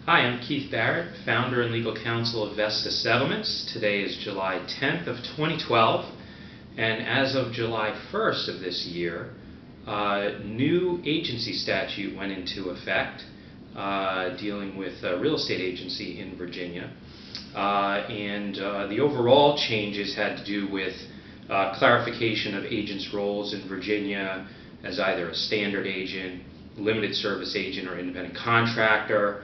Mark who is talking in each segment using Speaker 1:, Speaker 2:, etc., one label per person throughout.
Speaker 1: Hi, I'm Keith Barrett, founder and legal counsel of Vesta Settlements. Today is July 10th of 2012, and as of July 1st of this year, a new agency statute went into effect dealing with a real estate agency in Virginia. The overall changes had to do with clarification of agents' roles in Virginia as either a standard agent, limited service agent, or independent contractor.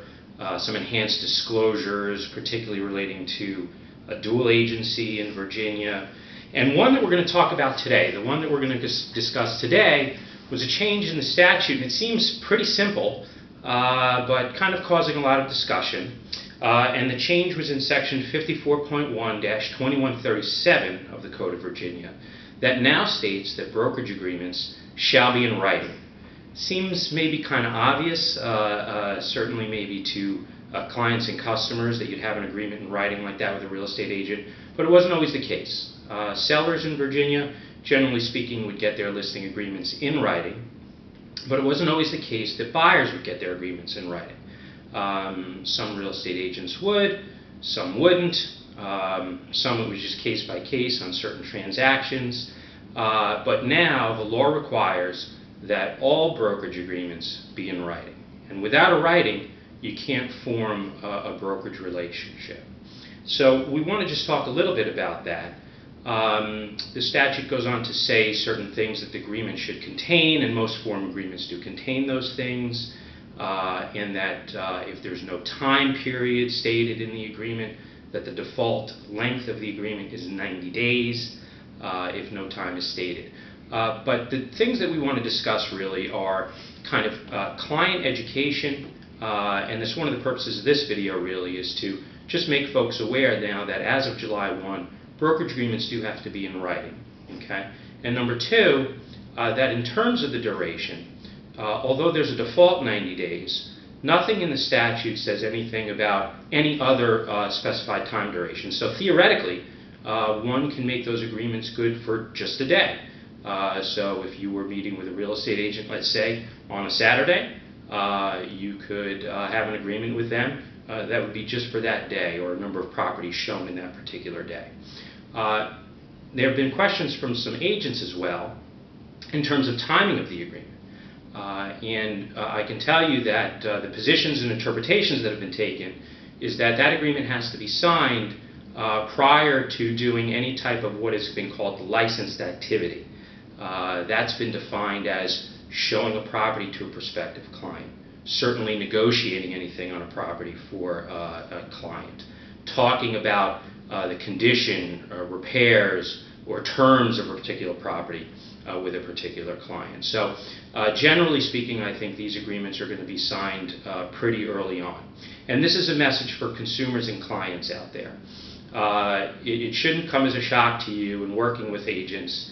Speaker 1: Some enhanced disclosures, particularly relating to a dual agency in Virginia. And one that we're going to talk about today, the one that we're going to discuss today, was a change in the statute. It seems pretty simple, but kind of causing a lot of discussion. And the change was in section 54.1-2137 of the Code of Virginia, that now states that brokerage agreements shall be in writing. Seems maybe kind of obvious, certainly maybe to clients and customers, that you'd have an agreement in writing like that with a real estate agent, but it wasn't always the case. Sellers in Virginia, generally speaking, would get their listing agreements in writing, but it wasn't always the case that buyers would get their agreements in writing. Some real estate agents would, some wouldn't, some it was just case by case on certain transactions, but now the law requires that all brokerage agreements be in writing. And without a writing, you can't form a brokerage relationship. So we want to just talk a little bit about that. The statute goes on to say certain things that the agreement should contain, and most form agreements do contain those things, and that if there's no time period stated in the agreement, that the default length of the agreement is 90 days if no time is stated. But the things that we want to discuss really are kind of client education, and that's one of the purposes of this video really, is to just make folks aware now that as of July 1, brokerage agreements do have to be in writing. Okay? And number two, that in terms of the duration, although there's a default 90 days, nothing in the statute says anything about any other specified time duration. So theoretically, one can make those agreements good for just a day. So if you were meeting with a real estate agent, let's say, on a Saturday, you could have an agreement with them that would be just for that day, or a number of properties shown in that particular day. There have been questions from some agents as well in terms of timing of the agreement. I can tell you that the positions and interpretations that have been taken is that that agreement has to be signed prior to doing any type of what has been called licensed activity. That's been defined as showing a property to a prospective client, certainly negotiating anything on a property for a client, talking about the condition, repairs, or terms of a particular property with a particular client. So generally speaking, I think these agreements are going to be signed pretty early on. And this is a message for consumers and clients out there. It shouldn't come as a shock to you in working with agents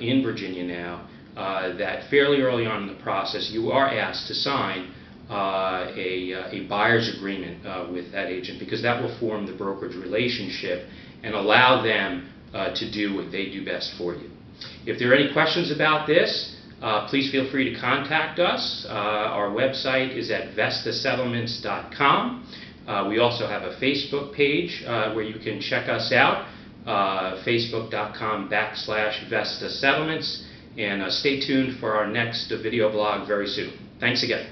Speaker 1: in Virginia now that fairly early on in the process you are asked to sign a buyer's agreement with that agent, because that will form the brokerage relationship and allow them to do what they do best for you. If there are any questions about this, please feel free to contact us. Our website is at vestasettlements.com. We also have a Facebook page where you can check us out, facebook.com/Vesta Settlements, and stay tuned for our next video blog very soon. Thanks again.